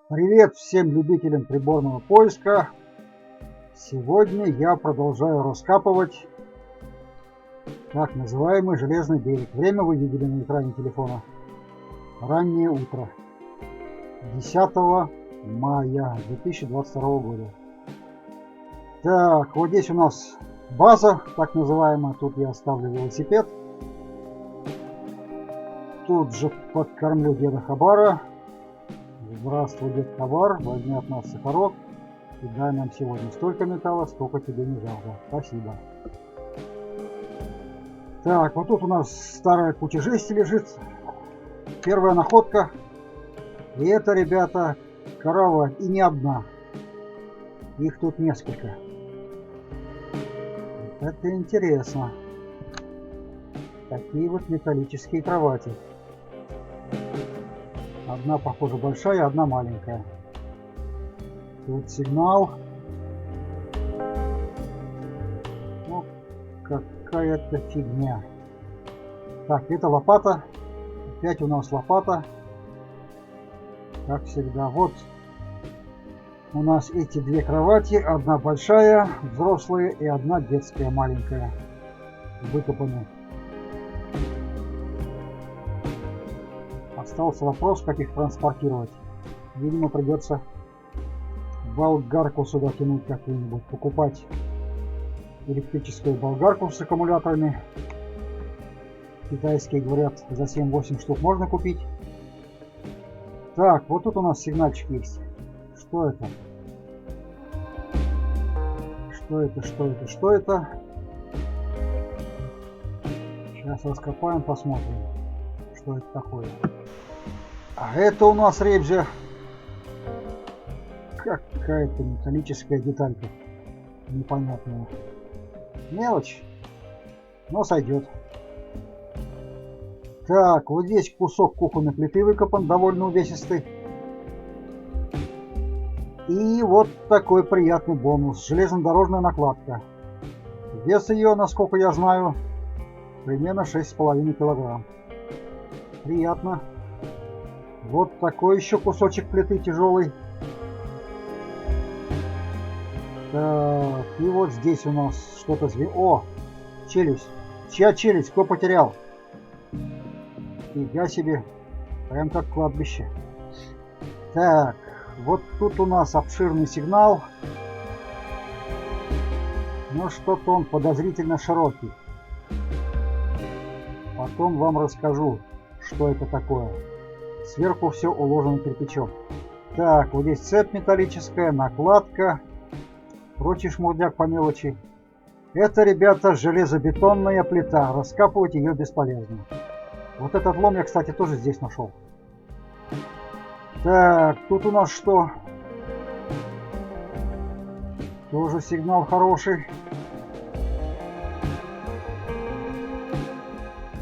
Привет всем любителям приборного поиска. Сегодня я продолжаю раскапывать так называемый железный берег. Время вы видели на экране телефона. Раннее утро 10 мая 2022 года. Так, вот здесь у нас база, так называемая. Тут я оставлю велосипед. Тут же подкормлю деда Хабара. Здравствуй, дед Хабар, возьми от нас сахарок и дай нам сегодня столько металла, сколько тебе не жалко. Спасибо. Так, вот тут у нас старая куча жести лежит. Первая находка. И это, ребята, корова, и не одна. Их тут несколько. Это интересно. Такие вот металлические кровати. Одна, похоже, большая, одна маленькая. Тут сигнал. Ну, какая-то фигня. Так, это лопата. Опять у нас лопата. Как всегда. Вот у нас эти две кровати. Одна большая, взрослая, и одна детская, маленькая. Выкопаны. Остался вопрос, как их транспортировать. Видимо, придется болгарку сюда тянуть какую-нибудь, покупать электрическую болгарку с аккумуляторами. Китайские, говорят, за 7-8 штук можно купить. Так, вот тут у нас сигнальчик есть. Что это? Что это? Что это? Что это? Сейчас раскопаем, посмотрим, что это такое. А это у нас, ребзя, какая-то металлическая деталька непонятная. Мелочь, но сойдет. Так, вот здесь кусок кухонной плиты выкопан, довольно увесистый. И вот такой приятный бонус. Железнодорожная накладка. Вес ее, насколько я знаю, примерно 6,5 килограмм. Приятно. Вот такой еще кусочек плиты тяжелый. Так, и вот здесь у нас что-то звенит. О, челюсть. Чья челюсть? Кто потерял? Фига себе. Прям как кладбище. Так, вот тут у нас обширный сигнал. Но что-то он подозрительно широкий. Потом вам расскажу, что это такое. Сверху все уложено кирпичом. Так, вот здесь цепь металлическая, накладка, прочий шмурдяк по мелочи. Это, ребята, железобетонная плита. Раскапывать ее бесполезно. Вот этот лом я, кстати, тоже здесь нашел. Так, тут у нас что? Тоже сигнал хороший.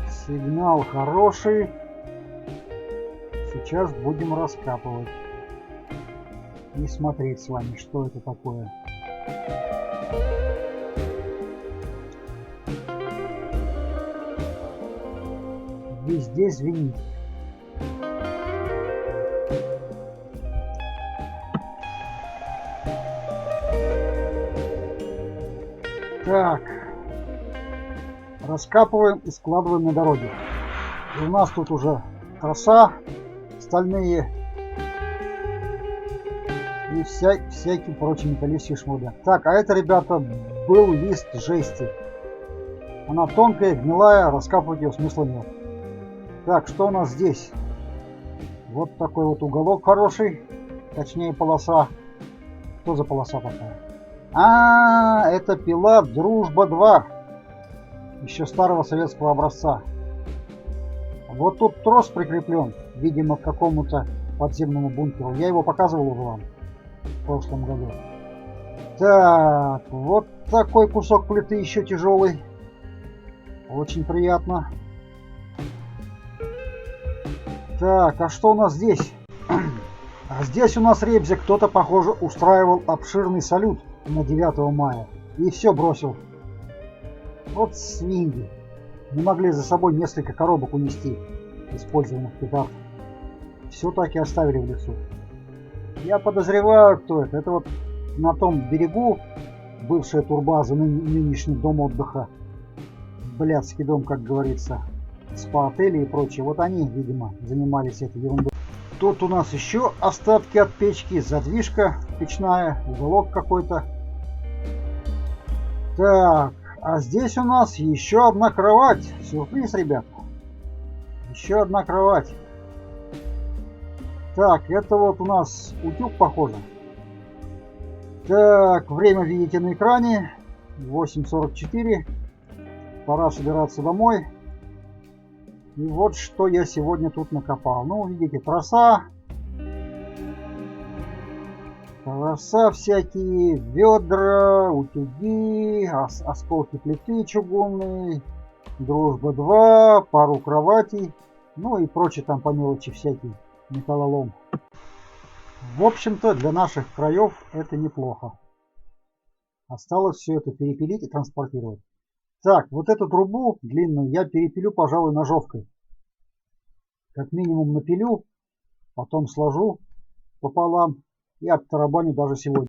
Сигнал хороший. Сейчас будем раскапывать и смотреть с вами, что это такое. Везде звенит. Так, раскапываем и складываем на дороге. И у нас тут уже троса, стальные и всякий прочий металлический шмурдяк. Так, а это, ребята, был лист жести. Она тонкая, гнилая, раскапывать ее смысла нет. Так, что у нас здесь? Вот такой вот уголок хороший, точнее полоса. Что за полоса такая? А, это пила Дружба 2, еще старого советского образца. Вот тут трос прикреплен, видимо, к какому-то подземному бункеру. Я его показывал уже вам в прошлом году. Так, вот такой кусок плиты еще тяжелый. Очень приятно. Так, а что у нас здесь? А здесь у нас, ребзя, кто-то, похоже, устраивал обширный салют на 9 мая. И все бросил. Вот свиньи. Не могли за собой несколько коробок унести использованных петард. Все так и оставили в лесу. Я подозреваю, кто это. Это вот на том берегу бывшая турбаза, нынешний дом отдыха. Блядский дом, как говорится. Спа-отели и прочее. Вот они, видимо, занимались этой ерундой. Тут у нас еще остатки от печки, задвижка печная, уголок какой-то. Так, а здесь у нас еще одна кровать. Сюрприз, ребят. Еще одна кровать. Так, это вот у нас утюг, похоже. Так, время видите на экране. 8:44. Пора собираться домой. И вот что я сегодня тут накопал. Ну, видите, троса. Троса всякие, ведра, утюги, осколки плиты чугунные, дружба 2, пару кроватей, ну и прочее там по мелочи всякий металлолом. В общем-то, для наших краев это неплохо. Осталось все это перепилить и транспортировать. Так, вот эту трубу длинную я перепилю, пожалуй, ножовкой. Как минимум напилю, потом сложу пополам и оттарабаню даже сегодня.